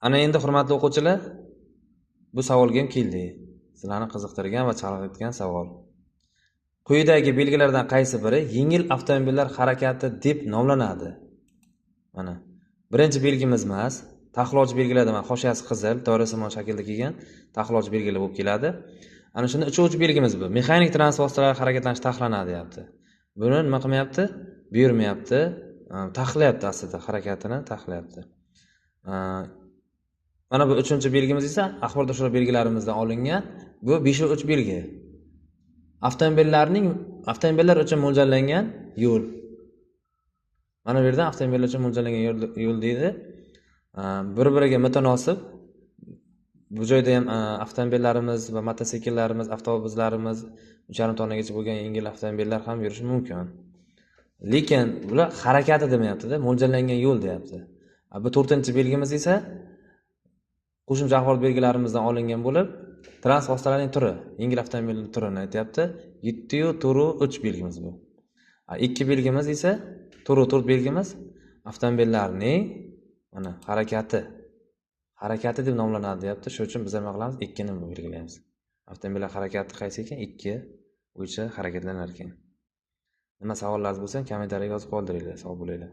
Ana endi hurmatli o'quvchilar, bu savolga ham keldik. Sizlarni qiziqtirgan va chalg'itgan savol. Quyidagi belgilardan qaysi biri yengil avtomobillar harakati deb nomlanadi? Mana birinchi belgimiz emas, taxlovchi belgilarda mana hoshiyasi qizil, doirasimon shaklda kelgan taxlovchi belgilar bo'lib keladi. Ana shunda uchinchi belgimiz bu. Mexanik transport vositalari harakatlanishi taxlanadi deyapti. Buni nima qilmayapti? Buyurmayapti, taxlayapti aslida, harakatini taxlayapti. Mana bu uchinchi belgimiz esa axborot ushbu belgilarimizdan olingan. Bu 5.3 belgi. Avtomobillar uchun mo'ljallangan yo'l. Mana bu yerda avtomobillar uchun mo'ljallangan yo'l deydi. Bir-biriga mutanosib. Bu joyda ham avtomobillarimiz va mototsikllarimiz, avtobuslarimiz 3,5 tonnagacha bo'lgan yengil avtomobillar ham yurishi mumkin. Lekin bular harakati demayapti-da, mo'ljallangan yo'l deyapti. Bu 4-belgimiz esa qo'shimcha axborot belgilarimizdan olingan bo'lib, transport vositalarining turi, yengil avtomobilning turini aytyapti. 7.3 belgimiz bu. 2 belgimiz esa 4 belgimiz avtomobillarning mana harakati deb nomlanadi deyapti. Shuning uchun biz nima qilamiz? 2 ni belgilaymiz. Avtomobillar harakati qaysi ekan? 2 bo'yicha harakatlanar ekan. Nima savollaringiz bo'lsa, kommentariyga yozib qoldiringlar. Sog' bo'linglar.